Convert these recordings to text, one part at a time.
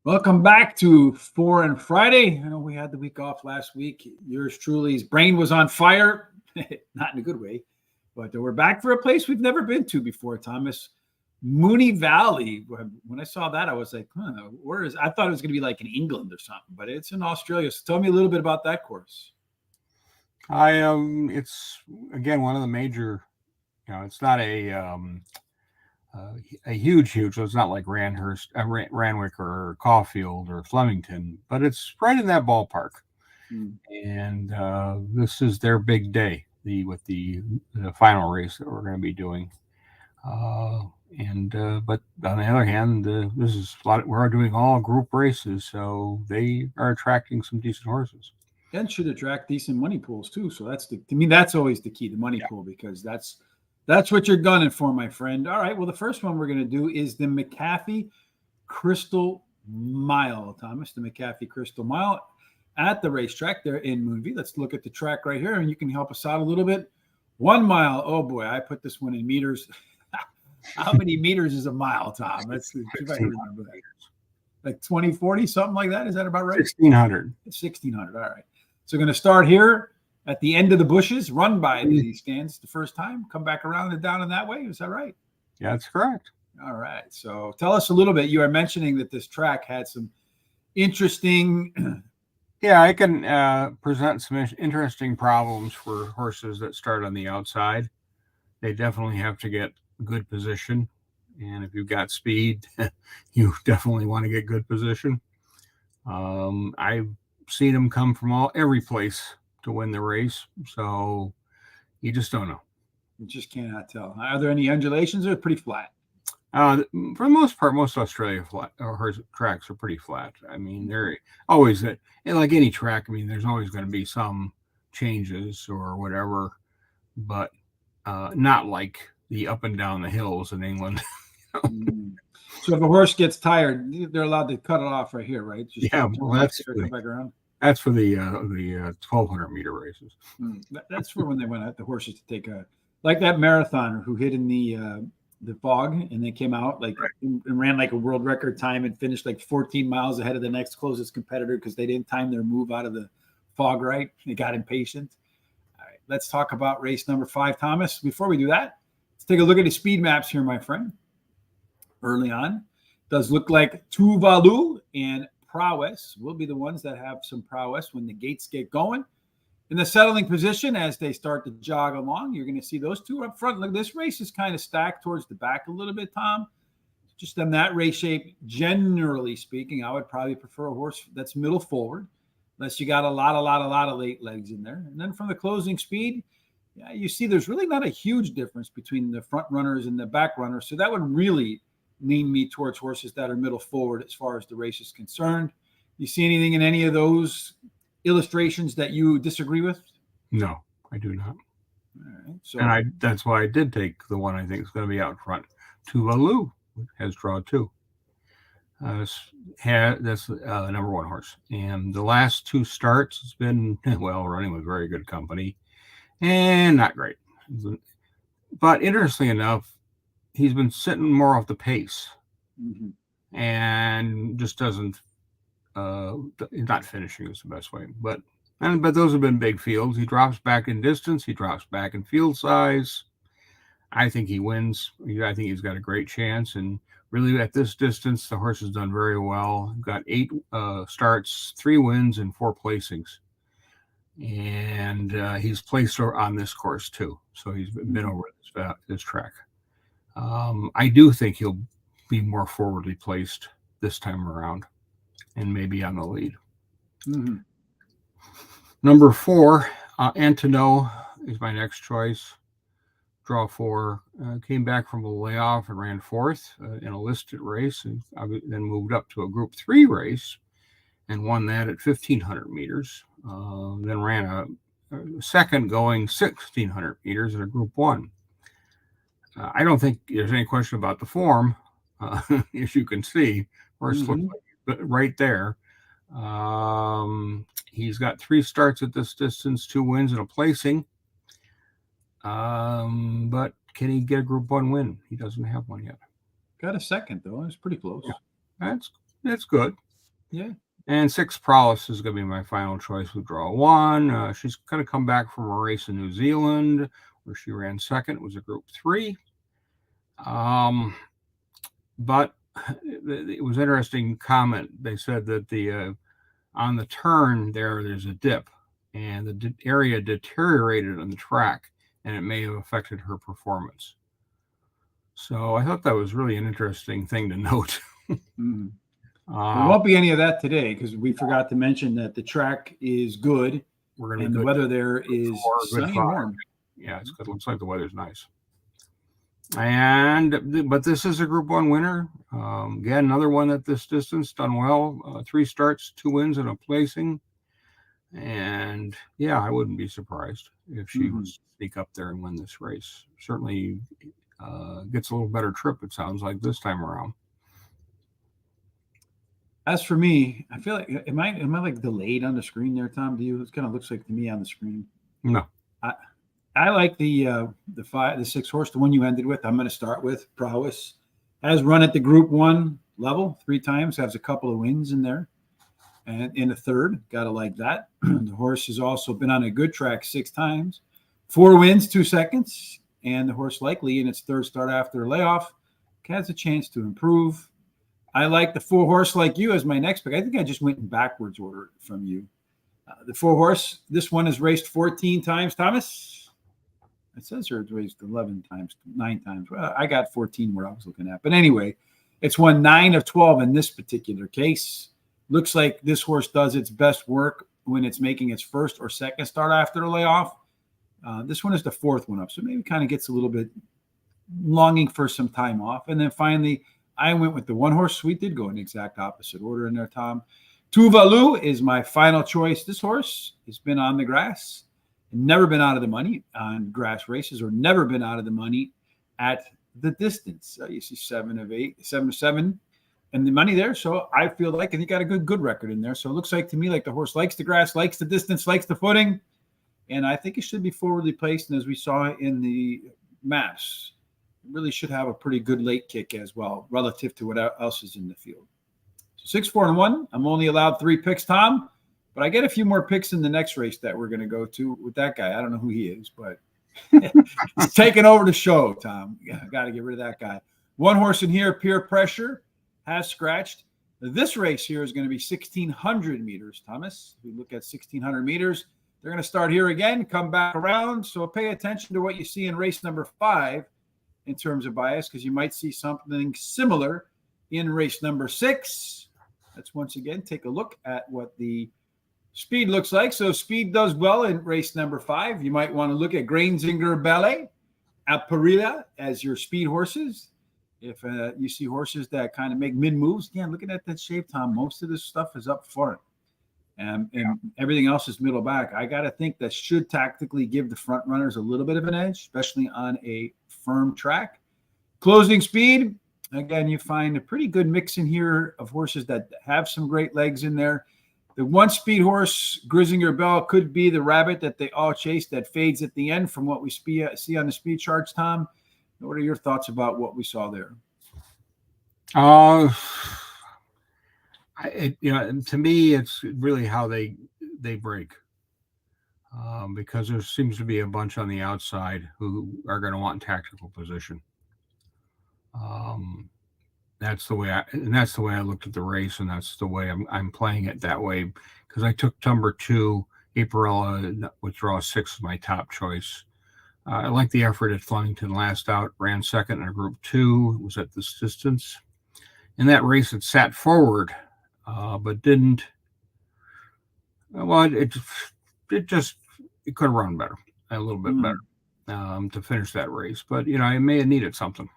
Welcome back to Foreign Friday. I know we had the week off last week. Yours truly's brain was on fire, not in a good way, but we're back for a place we've never been to before, Thomas. Moonee Valley. When I saw that, I was like, where is? I thought it was going to be like in England or something, but it's in Australia. So tell me a little bit about that course. It's again one of the major. It's not a huge. So it's not like Ranwick or Caulfield or Flemington, but it's right in that ballpark. And this is their big day, with the final race that we're going to be doing. But on the other hand, this is we're doing all group races, so they are attracting some decent horses. And should attract decent money pools too. So that's always the key, the money pool, because that's what you're gunning for, my friend. All right. Well, the first one we're going to do is the McCafé Crystal Mile, Thomas. The McCafé Crystal Mile at the racetrack there in Moonee. Let's look at the track right here, and you can help us out a little bit. 1 mile. Oh boy, I put this one in meters. How many meters is a mile, Tom? Let's see if I can remember that. Like 20, 40, something like that. Is that about right? 1,600. 1,600. All right. So going to start here at the end of the bushes, run by these stands the first time, come back around and down in that way. Is that right? Yeah, that's correct. All right. So tell us a little bit. You are mentioning that this track had some interesting. Yeah, I can present some interesting problems for horses that start on the outside. They definitely have to get good position. And if you've got speed, you definitely want to get good position. I've seen them come from every place to win the race, so you just don't know. You just cannot tell. Are there any undulations, or pretty flat? For the most part, most Australia tracks are pretty flat. I mean, they're always like any track. I mean, there's always going to be some changes or whatever, but not like the up and down the hills in England. So if a horse gets tired, they're allowed to cut it off right here, right? Just come back around. That's for the 1,200 meter races. That's for when they went out the horses to take like that marathoner who hid in the fog and they came out and ran like a world record time and finished like 14 miles ahead of the next closest competitor because they didn't time their move out of the fog right. They got impatient. All right, let's talk about race number 5, Thomas. Before we do that, let's take a look at the speed maps here, my friend. Early on, does look like Tuvalu and Prowess will be the ones that have some prowess when the gates get going. In the settling position, as they start to jog along, you're going to see those two up front. Look, this race is kind of stacked towards the back a little bit, Tom. Just in that race shape, generally speaking, I would probably prefer a horse that's middle forward, unless you got a lot of late legs in there. And then from the closing speed, yeah, you see there's really not a huge difference between the front runners and the back runners. So that would really lean me towards horses that are middle forward as far as the race is concerned. You see anything in any of those illustrations that you disagree with? No, I do not. All right, so that's why I did take the one I think is going to be out front. Tuvalu has draw 2. That's number 1 horse. And the last 2 starts, it's been, running with very good company and not great. But interestingly enough, he's been sitting more off the pace and just doesn't, not finishing is the best way. But those have been big fields. He drops back in distance. He drops back in field size. I think he wins. I think he's got a great chance. And really at this distance, the horse has done very well. Got 8 starts, 3 wins, and 4 placings. And he's placed on this course too. So he's been over this track. I do think he'll be more forwardly placed this time around and maybe on the lead. Number 4, Antino is my next choice. Draw 4. Came back from a layoff and ran 4th in a listed race, and then moved up to a Group 3 race and won that at 1,500 meters. Then ran a second going 1,600 meters in a Group 1. I don't think there's any question about the form, as you can see. Horse looks like right there. He's got 3 starts at this distance, 2 wins and a placing. But can he get a Group 1 win? He doesn't have one yet. Got a second though. It's pretty close. Yeah. That's good. Yeah. And 6 Prowess is going to be my final choice with draw 1. She's going to come back from a race in New Zealand where she ran second. It was a Group 3. But it was interesting comment. They said that on the turn there's a dip, and the area deteriorated on the track, and it may have affected her performance. So I thought that was really an interesting thing to note. Mm-hmm. There won't be any of that today because we forgot to mention that the track is good. And the weather there is sunny and warm. Yeah, it's good. Looks like the weather's nice. But this is a Group 1 winner. Again, another one at this distance, done well. 3 starts, 2 wins, and a placing. And yeah, I wouldn't be surprised if she was to sneak up there and win this race. Certainly gets a little better trip, it sounds like, this time around. As for me, I feel like am I like delayed on the screen there, Tom? Do you? It kind of looks like to me on the screen. No. I like the 6 horse, the one you ended with. I'm going to start with Prowess. Has run at the Group 1 level 3 times, has a couple of wins in there. And in the third, got to like that. The horse has also been on a good track 6 times. 4 wins, 2 seconds. And the horse likely in its third start after a layoff has a chance to improve. I like the 4 horse like you as my next pick. I think I just went in backwards order from you. The 4 horse, this one has raced 14 times, Thomas. It says here it's raced 11 times, 9 times. Well, I got 14 where I was looking at. But anyway, it's won 9 of 12 in this particular case. Looks like this horse does its best work when it's making its first or second start after the layoff. This one is the 4th one up, so maybe kind of gets a little bit longing for some time off. And then finally, I went with the 1 horse. We did go in exact opposite order in there, Tom. Tuvalu is my final choice. This horse has been on the grass, never been out of the money on grass races, or never been out of the money at the distance. You see 7 of 8, 7 of 7, and the money there. So I feel like, and he got a good record in there. So it looks like to me like the horse likes the grass, likes the distance, likes the footing, and I think it should be forwardly placed. And as we saw in the maps, really should have a pretty good late kick as well relative to what else is in the field. So 6, 4, and 1. I'm only allowed 3 picks, Tom, but I get a few more picks in the next race that we're going to go to with that guy. I don't know who he is, but he's taking over the show, Tom. Yeah, got to get rid of that guy. 1 horse in here, Peer Pressure, has scratched. This race here is going to be 1,600 meters, Thomas. If we look at 1,600 meters, they're going to start here again, come back around. So pay attention to what you see in race number 5 in terms of bias, because you might see something similar in race number 6. Let's once again take a look at what the speed looks like. So speed does well in race number 5. You might want to look at Grainzinger Ballet, Aparilla as your speed horses. If you see horses that kind of make mid moves, again, looking at that shape, Tom, most of this stuff is up front. And everything else is middle back. I got to think that should tactically give the front runners a little bit of an edge, especially on a firm track. Closing speed, again, you find a pretty good mix in here of horses that have some great legs in there. The 1 speed horse, Grizinger Bell, could be the rabbit that they all chase that fades at the end from what we see on the speed charts, Tom. What are your thoughts about what we saw there? To me, it's really how they break, because there seems to be a bunch on the outside who are going to want tactical position. That's the way I looked at the race, and that's the way I'm playing it that way, because I took number 2, Aparilla, with draw 6 as my top choice. I like the effort at Flemington last out, ran second in a Group 2, was at this distance. In that race, it sat forward, but didn't. Well, it could have run better, a little bit better, to finish that race. But it may have needed something.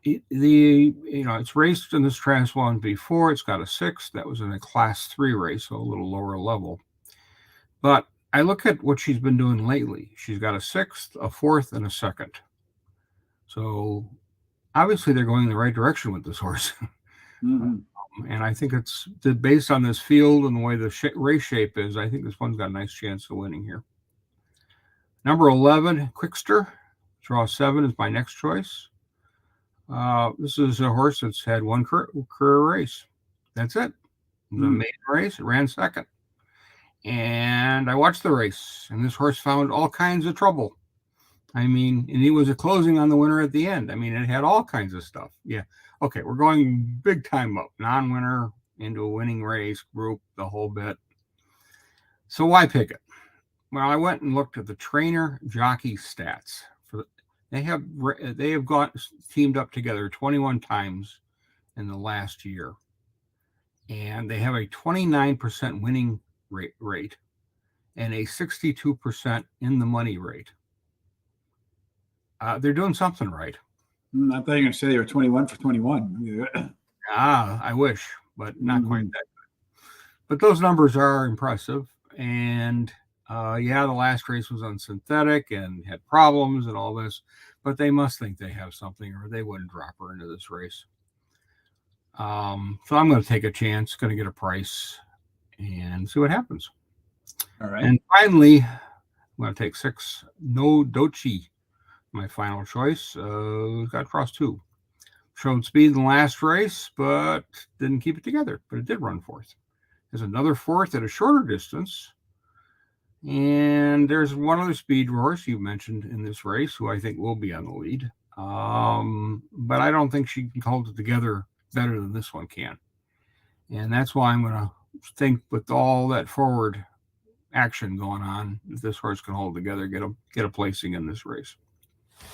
It's raced in this Triathlon before. It's got a 6. That was in a Class 3 race, so a little lower level. But I look at what she's been doing lately. She's got a 6th, a 4th, and a 2nd. So obviously they're going in the right direction with this horse. And I think it's based on this field and the way the race shape is. I think this one's got a nice chance of winning here. Number 11, Quickster. Draw 7 is my next choice. This is a horse that's had one career race. That's it. The maiden race, it ran second. And I watched the race, and this horse found all kinds of trouble. I mean, and he was a closing on the winner at the end. I mean, it had all kinds of stuff. Yeah. Okay, we're going big time up. Non-winner into a winning race, group, the whole bit. So why pick it? Well, I went and looked at the trainer jockey stats. They have got teamed up together 21 times in the last year, and they have a 29% winning rate and a 62% in the money rate. They're doing something right. I thought you were going to say they were 21 for 21. I wish, but not quite that good. But those numbers are impressive. And the last race was on synthetic and had problems and all this, but they must think they have something or they wouldn't drop her into this race. So I'm going to take a chance, going to get a price and see what happens. All right. And finally, I'm going to take 6, No Dochi, my final choice. Got cross 2. Showed speed in the last race, but didn't keep it together, but it did run fourth. There's another fourth at a shorter distance. And there's one other speed horse you mentioned in this race who I think will be on the lead. But I don't think she can hold it together better than this one can. And that's why I'm going to think with all that forward action going on, if this horse can hold together, get a placing in this race.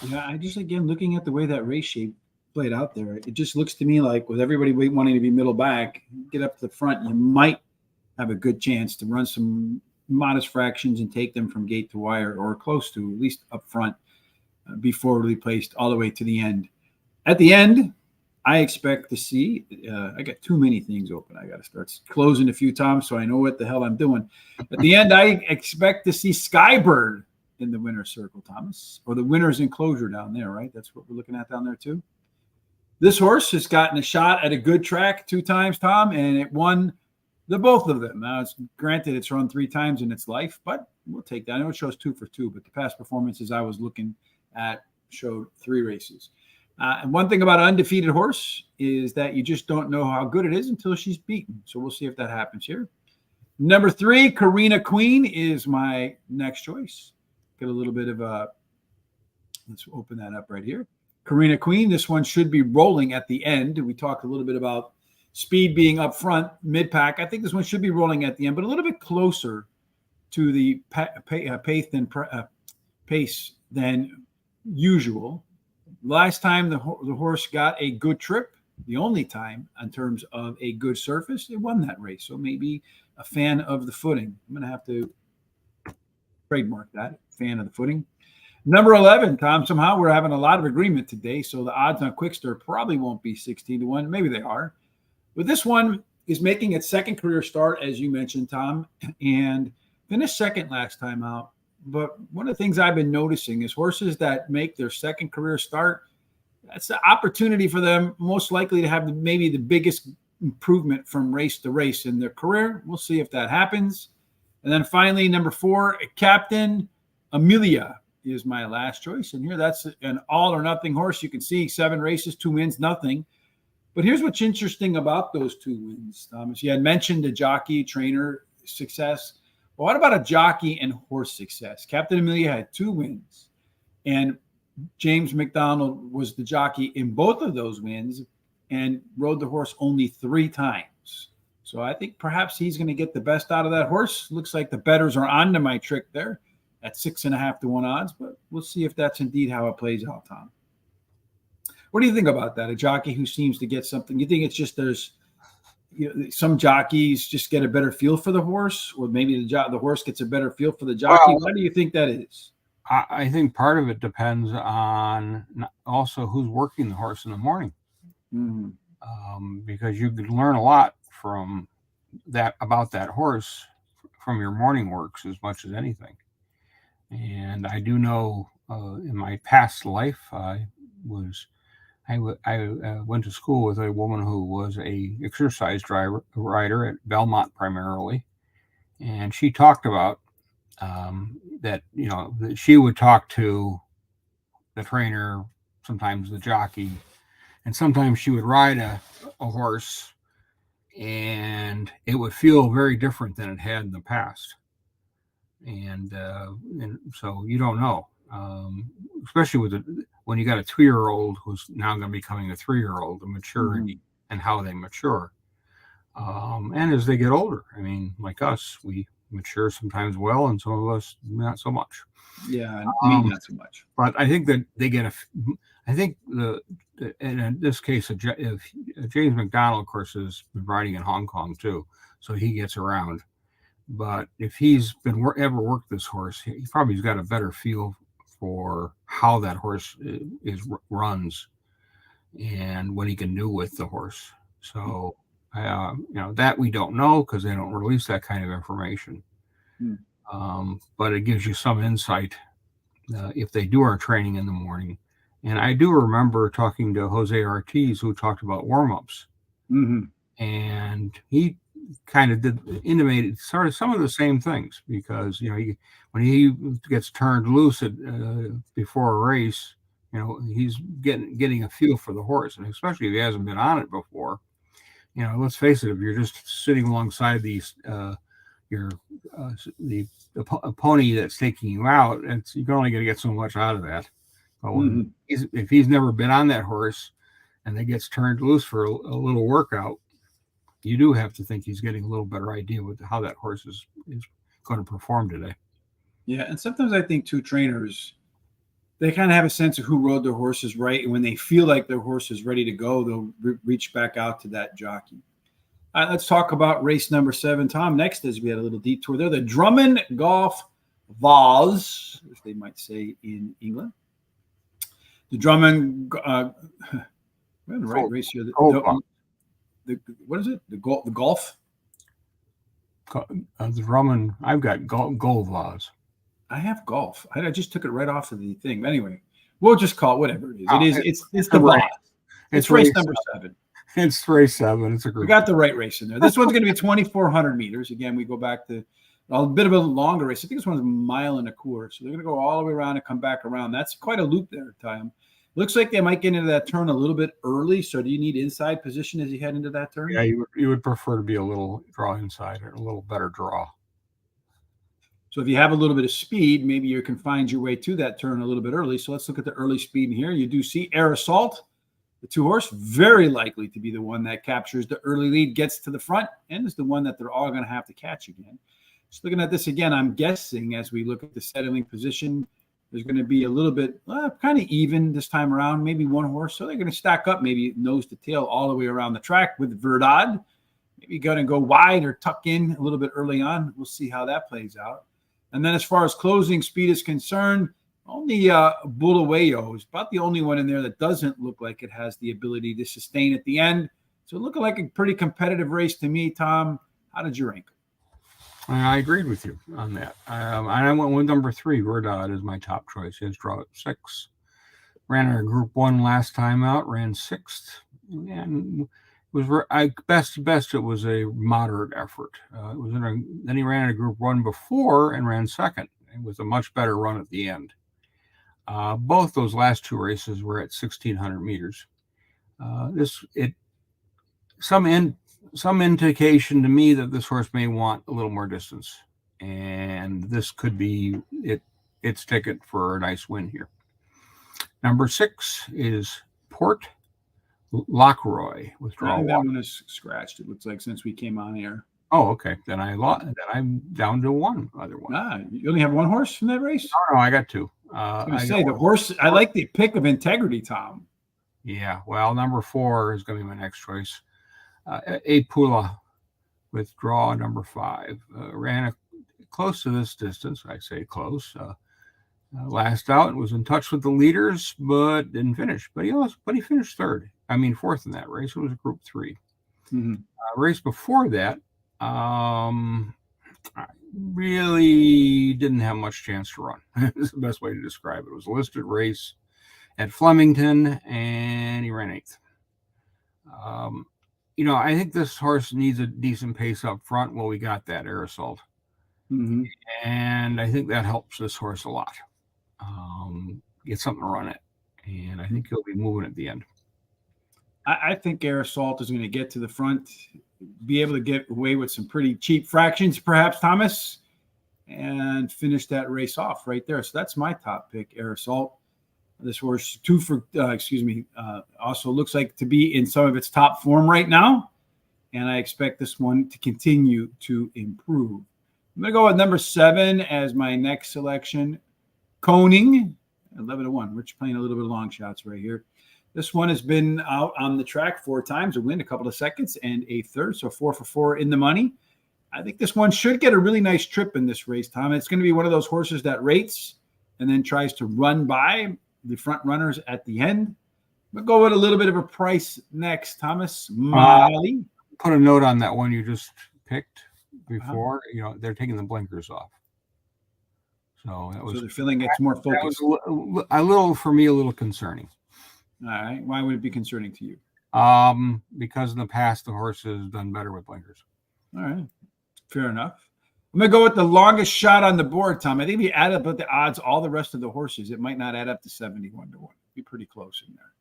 Yeah, I just, again, looking at the way that race shape played out there, it just looks to me like with everybody wanting to be middle back, get up to the front, you might have a good chance to run some modest fractions and take them from gate to wire or close to, at least up front, be forwardly placed all the way to the end. At the end, I expect to see, I got too many things open. I got to start closing a few times so I know what the hell I'm doing. At the end, I expect to see Skybird in the winner's circle, Thomas, or the winner's enclosure down there, right? That's what we're looking at down there too. This horse has gotten a shot at a good track 2 times, Tom, and it won the both of them. Now, granted, it's run 3 times in its life, but we'll take that. I know it shows 2 for 2, but the past performances I was looking at showed 3 races. And one thing about an undefeated horse is that you just don't know how good it is until she's beaten. So we'll see if that happens here. Number 3, Karina Queen is my next choice. Get a little bit of a, let's open that up right here. Karina Queen, this one should be rolling at the end. We talked a little bit about speed being up front, mid-pack. I think this one should be rolling at the end, but a little bit closer to the pace than usual. Last time the horse got a good trip, the only time in terms of a good surface, it won that race. So maybe a fan of the footing. I'm going to have to trademark that, fan of the footing. Number 11, Tom, somehow we're having a lot of agreement today, so the odds on Quickster probably won't be 16-1. Maybe they are. But this one is making its second career start, as you mentioned, Tom, and finished second last time out. But one of the things I've been noticing is horses that make their second career start, that's the opportunity for them most likely to have maybe the biggest improvement from race to race in their career. We'll see if that happens. And then finally, number 4, Captain Amelia is my last choice. And here that's an all or nothing horse. You can see 7 races, 2 wins, nothing. But here's what's interesting about those 2 wins, Thomas. You had mentioned the jockey trainer success. But what about a jockey and horse success? Captain Amelia had 2 wins. And James McDonald was the jockey in both of those wins and rode the horse only 3 times. So I think perhaps he's going to get the best out of that horse. Looks like the bettors are on to my trick there at 6.5 to 1 odds, but we'll see if that's indeed how it plays out, Tom. What do you think about that? A jockey who seems to get something. You think it's just there's some jockeys just get a better feel for the horse, or maybe the horse gets a better feel for the jockey? What do you think that is? I think part of it depends on also who's working the horse in the morning. Because you can learn a lot from that about that horse from your morning works as much as anything. And I do know in my past life, I went to school with a woman who was a exercise rider at Belmont primarily, and she talked about that that she would talk to the trainer, sometimes the jockey, And sometimes she would ride a horse and it would feel very different than it had in the past. And so you don't know, especially when you got a 2-year-old who's now going to be becoming a 3-year-old, the maturity and how they mature. And as they get older, I mean, like us, we mature sometimes well, and some of us not so much. Yeah, me not so much. But I think that they get I think in this case, if James McDonald, of course, has been riding in Hong Kong too, so he gets around. But if he's been ever worked this horse, he probably's got a better feel for how that horse runs and what he can do with the horse. So, that we don't know because they don't release that kind of information. But it gives you some insight if they do our training in the morning. And I do remember talking to Jose Ortiz, who talked about warm-ups. And he kind of intimated sort of some of the same things because, when he gets turned loose before a race, he's getting a feel for the horse. And especially if he hasn't been on it before, let's face it, if you're just sitting alongside the pony that's taking you out, you're only going to get so much out of that. But if he's never been on that horse and it gets turned loose for a little workout, you do have to think he's getting a little better idea with how that horse is going to perform today. Yeah, and sometimes I think too, trainers, they kind of have a sense of who rode their horses right, and when they feel like their horse is ready to go, they'll reach back out to that jockey. All right, let's talk about race number 7, Tom. Next, as we had a little detour there, the Drummond Golf Vase, as they might say in England. The Drummond, we're in the right race here. What is it? The golf? The Drummond, I've got gold Vase. I have golf. I just took it right off of the thing. But anyway, we'll just call it whatever it is. It's the Vase. It's race number 7. It's race 7. It's a group. We got the right race in there. This one's going to be 2,400 meters. Again, we go back to a bit of a longer race. I think this one's 1.25 miles. So they're going to go all the way around and come back around. That's quite a loop there, Tom. Looks like they might get into that turn a little bit early. So do you need inside position as you head into that turn? Yeah, you would prefer to be a little draw inside or a little better draw. So if you have a little bit of speed, maybe you can find your way to that turn a little bit early. So let's look at the early speed in here. You do see Air Assault, the 2-horse, very likely to be the one that captures the early lead, gets to the front, and is the one that they're all going to have to catch again. Just looking at this again, I'm guessing as we look at the settling position, there's going to be a little bit kind of even this time around, maybe one horse. So they're going to stack up maybe nose to tail all the way around the track with Verdad. Maybe going to go wide or tuck in a little bit early on. We'll see how that plays out. And then as far as closing speed is concerned, only Bulawayo is about the only one in there that doesn't look like it has the ability to sustain at the end. So looking like a pretty competitive race to me, Tom. How did you rank? I agreed with you on that. I went with number 3. Verdad is my top choice. His draw at 6. Ran a Group 1 last time out. Ran 6th, and was best. It was a moderate effort. Then he ran a Group 1 before and ran 2nd. It was a much better run at the end. Both those last 2 races were at 1,600 meters. Some indication to me that this horse may want a little more distance, and this could be its ticket for a nice win here. Number 6 is Port Lockroy with draw 1. That one is scratched. It looks like since we came on here. Oh, okay. Then I'm down to one other one. You only have one horse from that race? No, I got 2. The horse. I like the pick of Integrity, Tom. Yeah. Well, number 4 is going to be my next choice. A Pula with draw number 5 ran close to this distance. I say close. Last out, was in touch with the leaders, but didn't finish. But he finished 3rd. I mean 4th in that race. It was a Group 3. Race before that, I really didn't have much chance to run. That's the best way to describe it. It was a listed race at Flemington, and he ran 8th. I think this horse needs a decent pace up front. Well, we got that, Air Assault. And I think that helps this horse a lot. Get something to run it. And I think he'll be moving at the end. I think Aerosalt is going to get to the front, be able to get away with some pretty cheap fractions, perhaps, Thomas, and finish that race off right there. So that's my top pick, Aerosalt. This horse, also looks like to be in some of its top form right now. And I expect this one to continue to improve. I'm going to go with number 7 as my next selection. Koning, 11-1. We're playing a little bit of long shots right here. This one has been out on the track 4 times, a win, a couple of seconds, and a third. So 4 for 4 in the money. I think this one should get a really nice trip in this race, Tom. It's going to be one of those horses that rates and then tries to run by the front runners at the end. We'll go with a little bit of a price next, Thomas. Molly. Put a note on that one you just picked before. They're taking the blinkers off. So they're feeling it's more focused. A little for me, a little concerning. All right. Why would it be concerning to you? Because in the past the horse has done better with blinkers. All right. Fair enough. I'm going to go with the longest shot on the board, Tom. I think if you add up the odds, all the rest of the horses, it might not add up to 71-1. Be pretty close in there.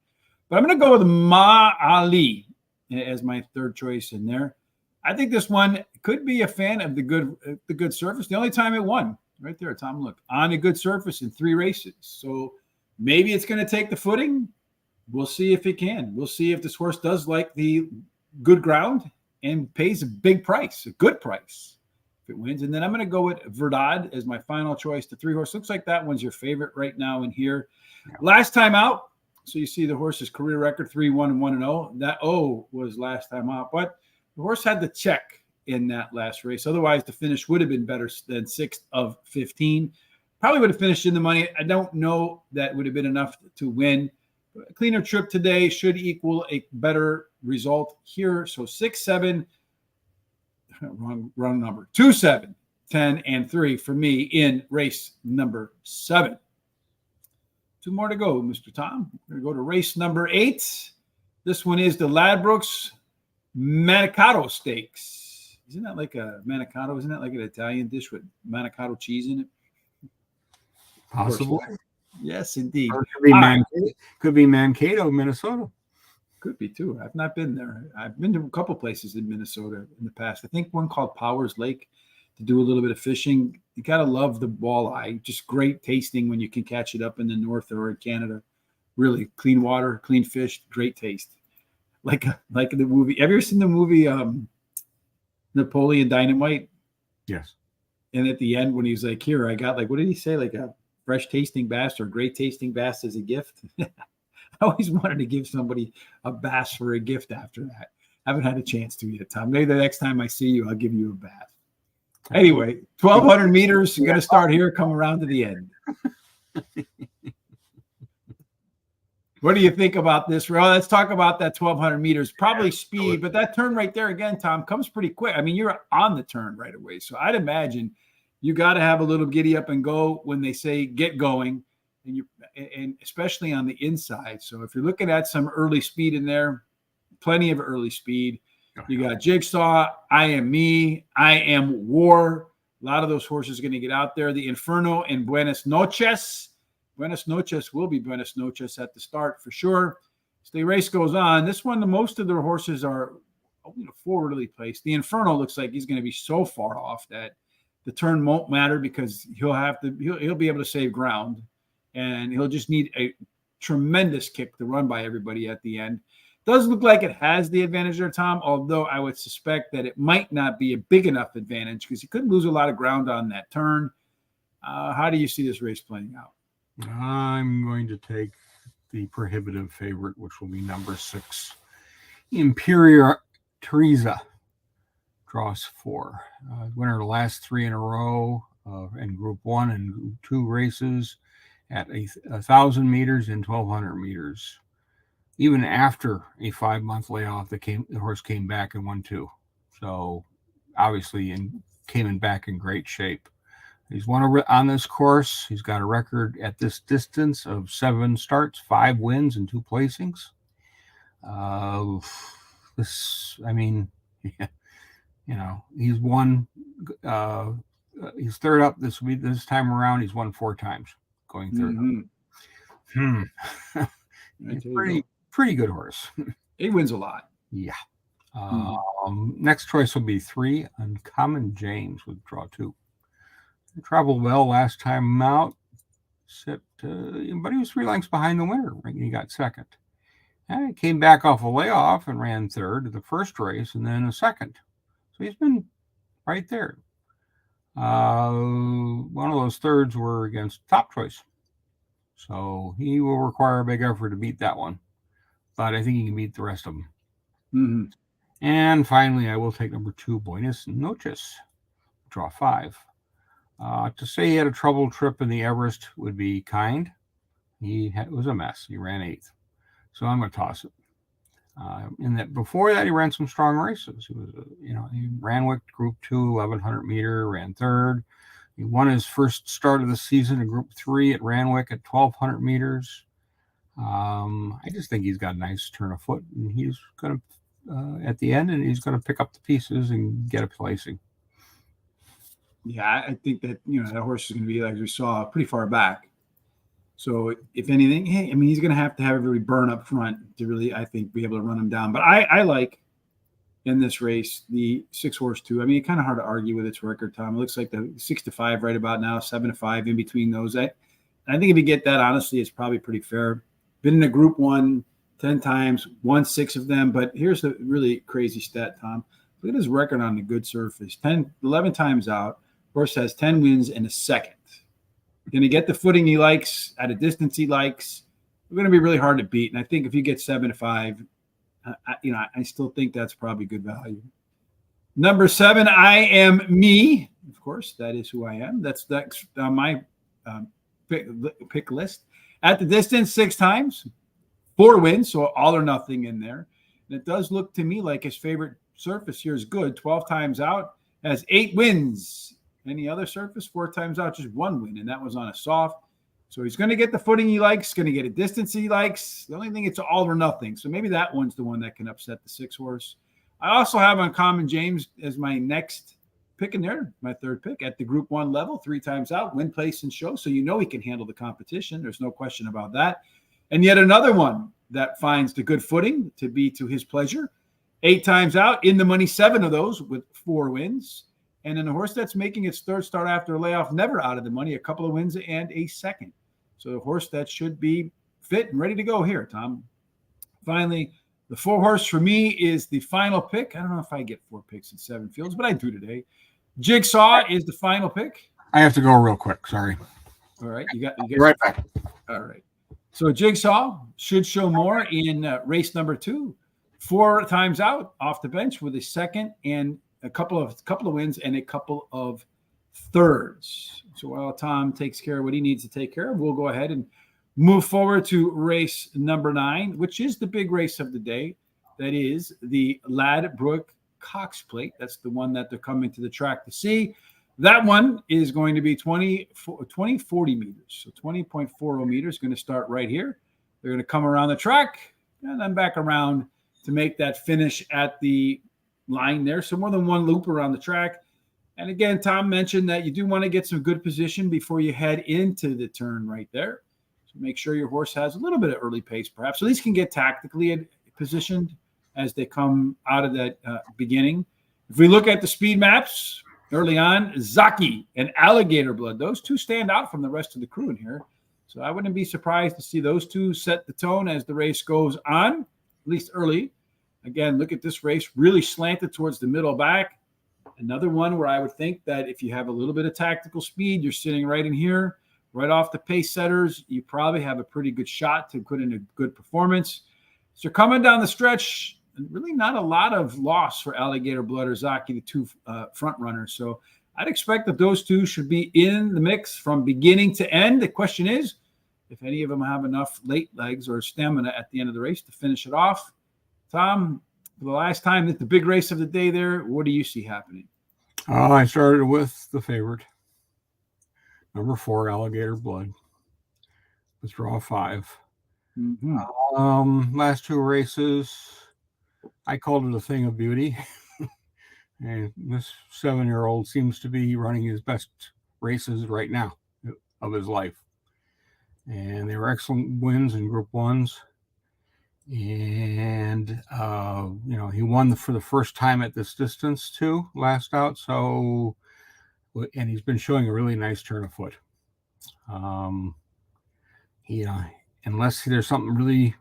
But I'm going to go with Ma Ali as my third choice in there. I think this one could be a fan of the good surface. The only time it won, right there, Tom, look, on a good surface in 3 races. So maybe it's going to take the footing. We'll see if it can. We'll see if this horse does like the good ground and pays a big price, a good price, if it wins. And then I'm going to go with Verdad as my final choice. The 3 horse looks like that one's your favorite right now in here. Yeah. Last time out, so you see the horse's career record 3-1-1-0. That was last time out, but the horse had the check in that last race. Otherwise, the finish would have been better than 6th of 15. Probably would have finished in the money. I don't know that would have been enough to win. A cleaner trip today should equal a better result here. So 6, 7, wrong number. 2, 7, 10, and 3 for me in race number 7. 2 more to go, Mr. Tom. We're going to go to race number 8. This one is the Ladbrokes Manikato Stakes. Isn't that like a Manikato? Isn't that like an Italian dish with Manikato cheese in it? Possible. Yes, indeed. Or could be Manikato, Minnesota. Could be too. I've not been there. I've been to a couple places in Minnesota in the past. I think one called Powers Lake to do a little bit of fishing. You got to love the walleye. Just great tasting when you can catch it up in the north or in Canada. Really clean water, clean fish, great taste. Like the movie. Have you ever seen the movie Napoleon Dynamite? Yes. And at the end when he's like, here, I got what did he say? Like a fresh tasting bass or great tasting bass as a gift. I always wanted to give somebody a bass for a gift after that. I haven't had a chance to yet, Tom. Maybe the next time I see you, I'll give you a bass. Anyway, 1,200 meters. You're going to start here, come around to the end. What do you think about this? Well, let's talk about that 1,200 meters. Probably speed, but that turn right there again, Tom, comes pretty quick. I mean, you're on the turn right away. So I'd imagine you got to have a little giddy up and go when they say get going, and especially on the inside. So if you're looking at some early speed in there, plenty of early speed. You got Jigsaw, I Am Me, I Am War. A lot of those horses are going to get out there. The Inferno and Buenas Noches. Buenas Noches will be Buenas Noches at the start for sure. As the race goes on, this one, most of the horses are forwardly placed. The Inferno looks like he's going to be so far off that the turn won't matter because he'll be able to save ground, and he'll just need a tremendous kick to run by everybody at the end. Does look like it has the advantage there, Tom, although I would suspect that it might not be a big enough advantage because he could lose a lot of ground on that turn. How do you see this race playing out? I'm going to take the prohibitive favorite, which will be number 6, Imperial Teresa. Draws 4. Winner the last 3 in a row in Group 1 and Group 2 races at 1,000 meters and 1,200 meters. Even after a 5-month layoff, the horse came back and won 2. So obviously came back in great shape. He's won on this course. He's got a record at this distance of 7 starts, 5 wins, and 2 placings. He's won. He's third up this week. This time around, he's won 4 times, going third. Pretty good horse. He wins a lot. Yeah. Mhm. Next choice will be 3, Uncommon James with draw 2. He traveled well last time out, but he was 3 lengths behind the winner. He got second. And he came back off a layoff and ran third the first race and then a second. So he's been right there. One of those thirds were against Top Choice. So he will require a big effort to beat that one. But I think he can beat the rest of them. Mm-hmm. And finally, I will take number 2, Buenos Noches, draw 5. To say he had a troubled trip in the Everest would be kind. It was a mess. He ran 8th. So I'm going to toss it. Before that, he ran some strong races. He ran with Group 2, 1100 meter, ran third. He won his first start of the season in Group 3 at Ranwick at 1200 meters. I just think he's got a nice turn of foot, and he's going to, at the end, and he's going to pick up the pieces and get a placing. Yeah, I think that, that horse is going to be, like we saw, pretty far back. So if anything, he's going to have everybody burn up front to really, I think, be able to run him down. But I like in this race the 6-horse 2. It's kind of hard to argue with its record, Tom. It looks like the 6-5 right about now, 7-5 in between those. I think if you get that, honestly, it's probably pretty fair. Been in a Group 1 10 times, won 6 of them. But here's the really crazy stat, Tom. Look at his record on the good surface. 11 times out. Horse has 10 wins in a second. Going to get the footing he likes at a distance he likes. We're going to be really hard to beat. And I think if you get 7-5, I still think that's probably good value. Number 7, I Am Me. Of course, that is who I am. That's my pick list. At the distance, 6 times, 4 wins, so all or nothing in there. And it does look to me like his favorite surface here is good. 12 times out, has 8 wins. Any other surface, 4 times out, just 1 win, and that was on a soft. So he's going to get the footing he likes, going to get a distance he likes. The only thing, it's all or nothing. So maybe that one's the one that can upset the 6-horse. I also have Uncommon James as my next pick in there, my 3rd pick at the Group 1 level, 3 times out, win, place, and show. So he can handle the competition. There's no question about that. And yet another one that finds the good footing to be to his pleasure. 8 times out, in the money, 7 of those with 4 wins. And then a horse that's making its 3rd start after a layoff, never out of the money, a couple of wins and a second. So the horse that should be fit and ready to go here, Tom. Finally, the 4-horse for me is the final pick. I don't know if I get 4 picks in 7 fields, but I do today. Jigsaw is the final pick. I have to go real quick. Sorry. All right. You got right back. All right. So Jigsaw should show more in race number 2. 4 times out off the bench with a second and a couple of wins and a couple of thirds. So while Tom takes care of what he needs to take care of, we'll go ahead and move forward to race number 9, which is the big race of the day. That is the Ladbrokes Cox Plate. That's the one that they're coming to the track to see. That one is going to be 2040 meters. So 20.40 meters, going to start right here. They're going to come around the track and then back around to make that finish at the line there. So more than one loop around the track. And again, Tom mentioned that you do want to get some good position before you head into the turn right there. So make sure your horse has a little bit of early pace, perhaps. So these can get tactically positioned as they come out of that beginning. If we look at the speed maps early on, Zaki and Alligator Blood, those 2 stand out from the rest of the crew in here. So I wouldn't be surprised to see those 2 set the tone as the race goes on, at least early. Again, look at this race, really slanted towards the middle back. Another one where I would think that if you have a little bit of tactical speed, you're sitting right in here, right off the pace setters, you probably have a pretty good shot to put in a good performance. So coming down the stretch, really not a lot of loss for Alligator Blood or Zaki, the 2 front runners. So I'd expect that those 2 should be in the mix from beginning to end. The question is, if any of them have enough late legs or stamina at the end of the race to finish it off. Tom, for the last time at the big race of the day there, what do you see happening? I started with the favorite, number 4, Alligator Blood. Let's draw 5. Mm-hmm. Last 2 races, I called it a thing of beauty. And this 7-year-old seems to be running his best races right now of his life. And they were excellent wins in Group 1s. And he won for the first time at this distance too last out. So, and he's been showing a really nice turn of foot. Unless there's something really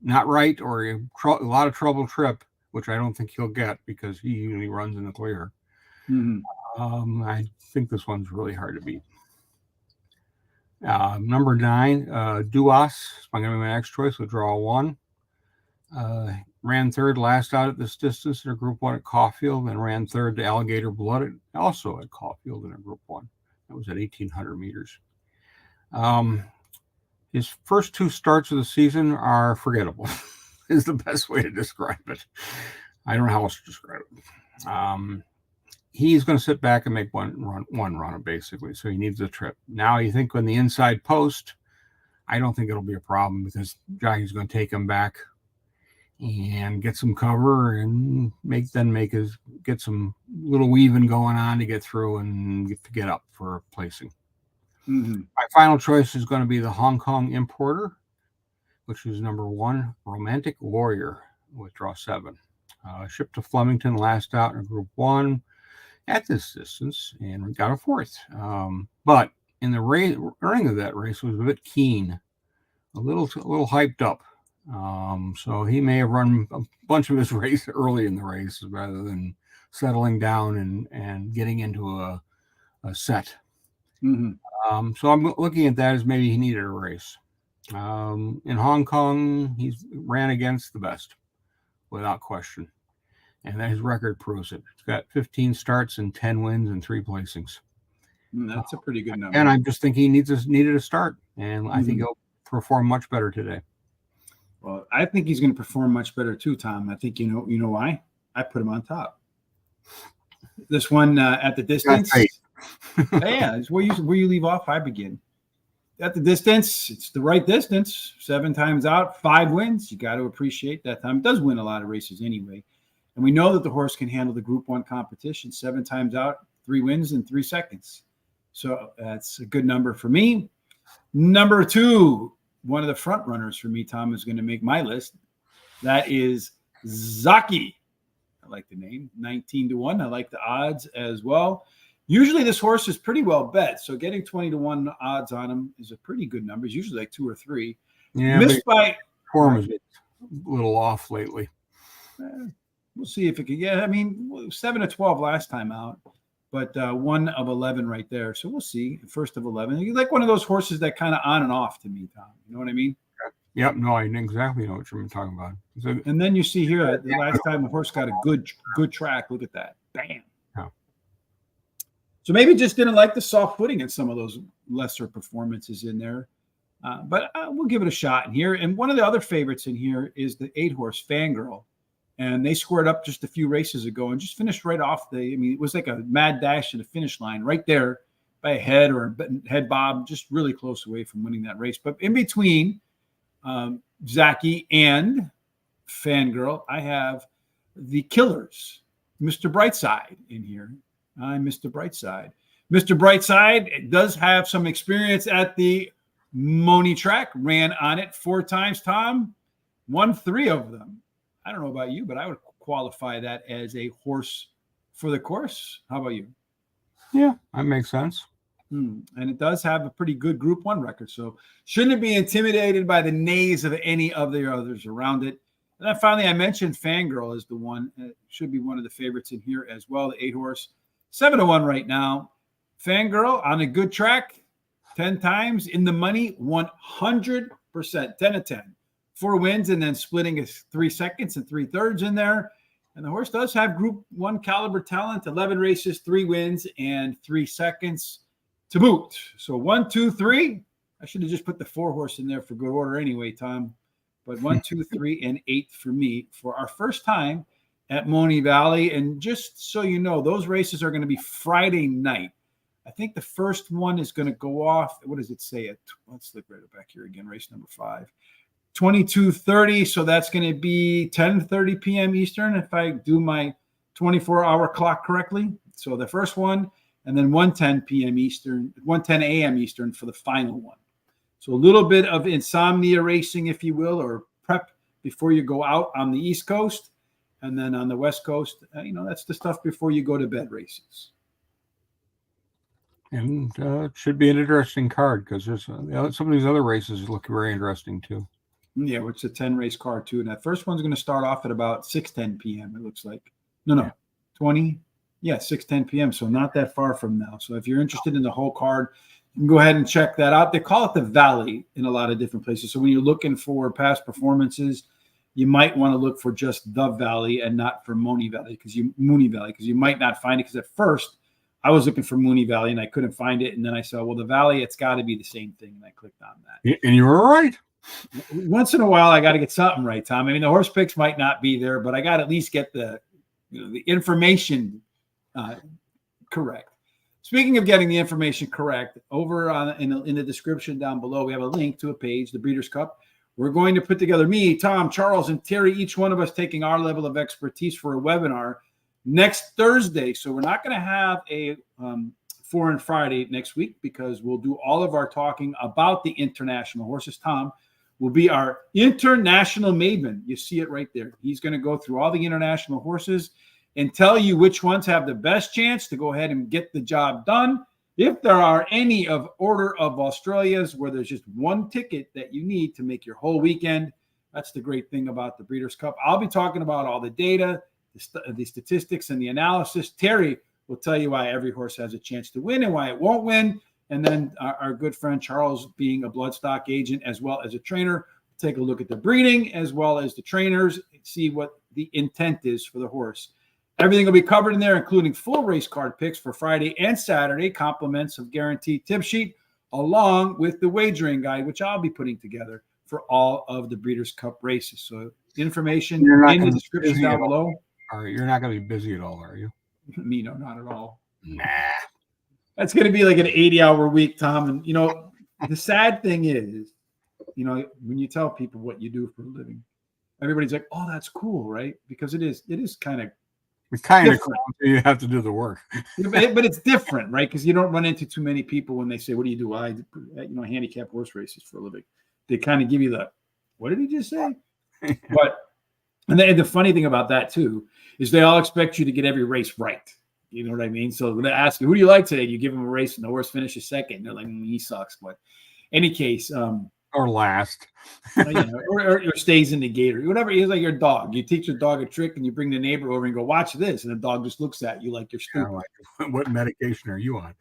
not right or a lot of trouble trip, which I don't think he'll get because he usually runs in the clear. I think this one's really hard to beat. Number 9, Duas. I'm going to be my next choice with draw 1. Ran third last out at this distance in a Group 1 at Caulfield, and ran third to Alligator Blood also at Caulfield in a Group 1. That was at 1,800 meters. His first 2 starts of the season are forgettable, is the best way to describe it. I don't know how else to describe it. He's going to sit back and make one run, basically, so he needs a trip. Now, you think on the inside post, I don't think it'll be a problem because jockey's going to take him back and get some cover and get some little weaving going on to get through and get up for placing. My final choice is going to be the Hong Kong Importer, which is number 1, Romantic Warrior, with draw 7. Shipped to Flemington last out in Group 1 at this distance, and we got a 4th. But in the running of that race was a bit keen, a little hyped up. So he may have run a bunch of his race early in the race rather than settling down and getting into a set. So I'm looking at that as maybe he needed a race. In Hong Kong, he's ran against the best, without question. And his record proves it. He's got 15 starts and 10 wins and 3 placings. That's a pretty good number. And I just think he needed a start. And I think he'll perform much better today. Well, I think he's going to perform much better too, Tom. I think you know why? I put him on top. This one at the distance. Yeah, it's where you leave off, I begin. At the distance, it's the right distance. 7 times out, 5 wins. You got to appreciate that time. It does win a lot of races anyway. And we know that the horse can handle the Group 1 competition. 7 times out, 3 wins in 3 seconds. So that's a good number for me. Number 2, one of the front runners for me, Tom, is going to make my list. That is Zaki. I like the name, 19-1. I like the odds as well. Usually this horse is pretty well bet, so getting 20-1 odds on him is a pretty good number. It's usually like 2 or 3. Yeah, missed by form is a little off lately. We'll see if it can. Yeah, I mean 7-12 last time out, but 1 of 11 right there. So we'll see. First of 11. You like one of those horses that kind of on and off to me, Tom. You know what I mean? Yep. No, I exactly know what you're talking about. So, and then you see here the last time the horse got a good track. Look at that. Bam. So maybe just didn't like the soft footing in some of those lesser performances in there. But we'll give it a shot in here. And one of the other favorites in here is the 8-horse Fangirl. And they squared up just a few races ago and just finished right off it was like a mad dash to the finish line right there by a head or a head bob, just really close away from winning that race. But in between Zaki and Fangirl, I have the Killers, Mr. Brightside in here. I'm Mr. Brightside. Mr. Brightside does have some experience at the Moonee track, ran on it 4 times, Tom, won 3 of them. I don't know about you, but I would qualify that as a horse for the course. How about you? Yeah, that makes sense. And it does have a pretty good Group 1 record, so shouldn't be intimidated by the nays of any of the others around it. And then finally, I mentioned Fangirl is the one. Should be one of the favorites in here as well, the 8-horse. 7-1 right now. Fangirl on a good track, 10 times in the money, 100%, 10-10. 4 wins and then splitting 3 seconds and 3/3 in there. And the horse does have Group 1 caliber talent, 11 races, 3 wins, and 3 seconds to boot. So 1, 2, 3. I should have just put the 4-horse in there for good order anyway, Tom. But 1, 2, 3, and 8 for me for our first time at Moonee Valley. And just so you know, those races are going to be Friday night. I think the first one is going to go off. What does it say? Let's look right back here again. Race number 5, 22:30. So that's going to be 10:30 p.m. Eastern if I do my 24-hour clock correctly. So the first one, and then 1:10 p.m. Eastern, 1:10 a.m. Eastern for the final one. So a little bit of insomnia racing, if you will, or before you go out on the East Coast. And then on the West Coast, that's the stuff before you go to bed races. And it should be an interesting card because there's some of these other races look very interesting too. Yeah, which is a 10-race card too. And that first one's going to start off at about 6:10 p.m. It looks like. No, 20. Yeah, 6:10 p.m. So not that far from now. So if you're interested in the whole card, you can go ahead and check that out. They call it the Valley in a lot of different places. So when you're looking for past performances, you might want to look for just the Valley and not for Moonee Valley because you might not find it. Because at first I was looking for Moonee Valley and I couldn't find it, and then I saw, well, the Valley, it's got to be the same thing, and I clicked on that. And you were right. Once in a while, I got to get something right, Tom. I mean, the horse picks might not be there, but I got to at least get the information correct. Speaking of getting the information correct, over in the description down below, we have a link to a page, the Breeders' Cup. We're going to put together, me, Tom, Charles, and Terry, each one of us taking our level of expertise for a webinar next Thursday. So we're not going to have a Foreign Friday next week because we'll do all of our talking about the international horses. Tom will be our international maiden. You see it right there. He's going to go through all the international horses and tell you which ones have the best chance to go ahead and get the job done. If there are any of Order of Australia's where there's just one ticket that you need to make your whole weekend, that's the great thing about the Breeders' Cup. I'll be talking about all the data, the statistics, and the analysis. Terry will tell you why every horse has a chance to win and why it won't win. And then our good friend Charles, being a bloodstock agent as well as a trainer, will take a look at the breeding as well as the trainers, see what the intent is for the horse. Everything will be covered in there, including full race card picks for Friday and Saturday, compliments of guaranteed tip sheet, along with the wagering guide, which I'll be putting together for all of the Breeders' Cup races. So information in the description down below. All right, you're not going to be busy at all, are you? Me, no, not at all. Nah. That's going to be like an 80-hour week, Tom. And, the sad thing is, when you tell people what you do for a living, everybody's like, oh, that's cool, right? Because it is kind of It's kind of cool until you have to do the work. but it's different, right? Because you don't run into too many people when they say, what do you do? I handicap horse races for a living. They kind of give you the, what did he just say? And the funny thing about that too is they all expect you to get every race right. You know what I mean? So when they ask you, who do you like today? You give them a race and the horse finishes second. They're like, he sucks. But any case, or last, or stays in the gate or whatever. He's like your dog. You teach your dog a trick and you bring the neighbor over and go, watch this. And the dog just looks at you like you're stupid. Like, what medication are you on?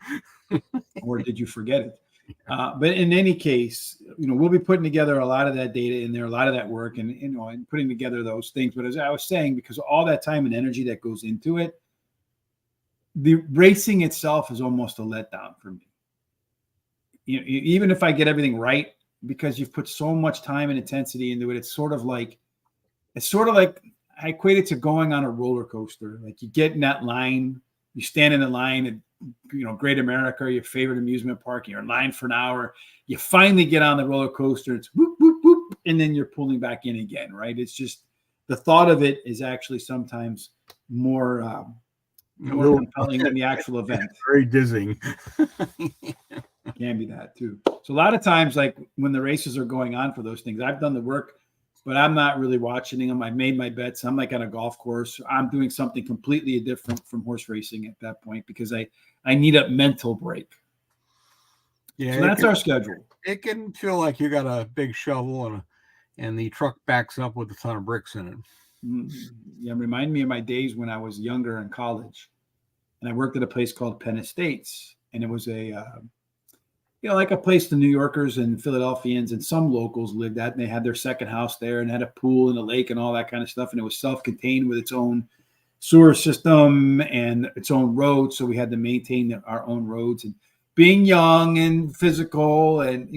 Or did you forget it? But in any case, we'll be putting together a lot of that data in there, a lot of that work and putting together those things. But as I was saying, because of all that time and energy that goes into it, the racing itself is almost a letdown for me. Even if I get everything right, because you've put so much time and intensity into it, it's sort of like I equate it to going on a roller coaster. Like you get in that line, you stand in the line at Great America, your favorite amusement park, you're in line for an hour, you finally get on the roller coaster, it's whoop, whoop, whoop, and then you're pulling back in again, right? It's just the thought of it is actually sometimes more compelling than the actual event. Very dizzying. It can be that too. So a lot of times, like when the races are going on for those things, I've done the work, but I'm not really watching them. I've made my bets. I'm like on a golf course. I'm doing something completely different from horse racing at that point because I need a mental break. Yeah, so that's our schedule. It can feel like you got a big shovel and the truck backs up with a ton of bricks in it. Yeah, remind me of my days when I was younger in college, and I worked at a place called Penn Estates, and it was like a place the New Yorkers and Philadelphians and some locals lived at, and they had their second house there and had a pool and a lake and all that kind of stuff, and it was self-contained with its own sewer system and its own roads, so we had to maintain our own roads. And being young and physical, and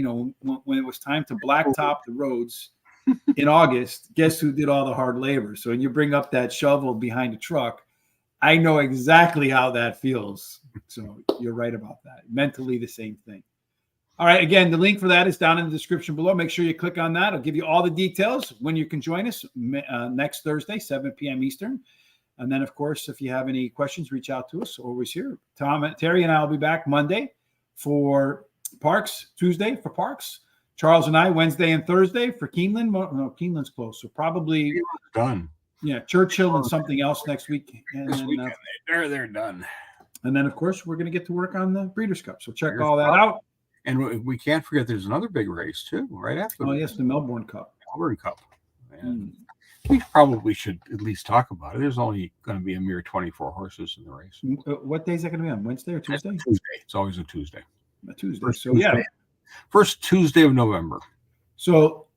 when it was time to blacktop the roads in August, guess who did all the hard labor? So when you bring up that shovel behind a truck, I know exactly how that feels. So you're right about that. Mentally, the same thing. All right. Again, the link for that is down in the description below. Make sure you click on that. I'll give you all the details when you can join us next Thursday, 7 p.m. Eastern. And then, of course, if you have any questions, reach out to us. Always here. Terry and I will be back Monday for Parks, Tuesday for Parks, Charles and I, Wednesday and Thursday for Keeneland. No, Keeneland's close. So probably done. Yeah, Churchill and something else next week. And This then, weekend, they're done. And then, of course, we're going to get to work on the Breeders' Cup. So check all that out. And we can't forget there's another big race, too, right after. Oh, yes, the Melbourne Cup. Melbourne Cup. And we probably should at least talk about it. There's only going to be a mere 24 horses in the race. What day is that going to be on? Wednesday or Tuesday? Tuesday. It's always a Tuesday. A Tuesday. First So, Tuesday. yeah. First Tuesday of November. So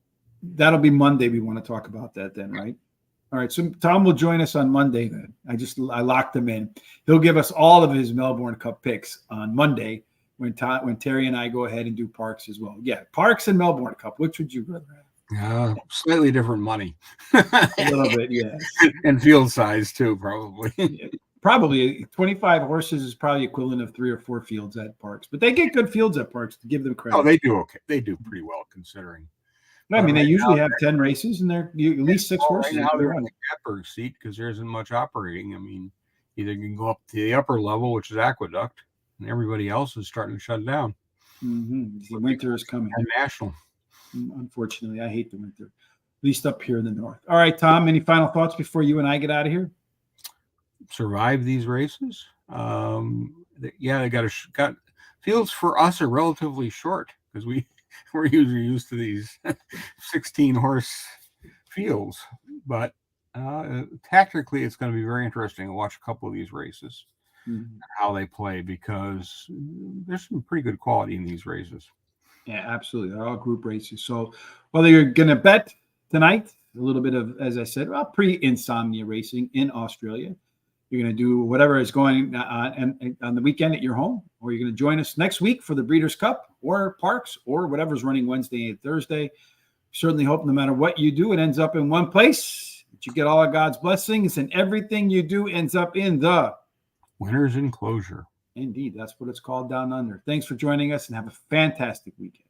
that'll be Monday. We want to talk about that then, right? All right. So Tom will join us on Monday then. I locked him in. He'll give us all of his Melbourne Cup picks on Monday when Terry and I go ahead and do Parks as well. Yeah, Parks and Melbourne Cup. Which would you rather have? Slightly different money. A little bit, yes. And field size too, probably. Probably 25 horses is probably equivalent of 3 or 4 fields at Parks, but they get good fields at Parks, to give them credit. Oh, they do okay. They do pretty well considering. I mean, they usually have 10 races, and they're at least 6 horses. Right now they're on the catbird seat because there isn't much operating. I mean, either you can go up to the upper level, which is Aqueduct, and everybody else is starting to shut down. The winter is coming. And national. Unfortunately, I hate the winter, at least up here in the north. All right, Tom, any final thoughts before you and I get out of here? Survive these races. They got fields for us are relatively short because we're usually used to these 16 horse fields, but tactically it's going to be very interesting to watch a couple of these races, how they play, because there's some pretty good quality in these races. Yeah, absolutely. They're all group races. So whether you're going to bet tonight, a little bit of, as I said, pre-insomnia racing in Australia, you're going to do whatever is going on the weekend at your home, or you're going to join us next week for the Breeders' Cup or Parks or whatever's running Wednesday and Thursday. Certainly hope no matter what you do, it ends up in one place, that you get all of God's blessings, and everything you do ends up in the winner's enclosure. Indeed, that's what it's called down under. Thanks for joining us, and have a fantastic weekend.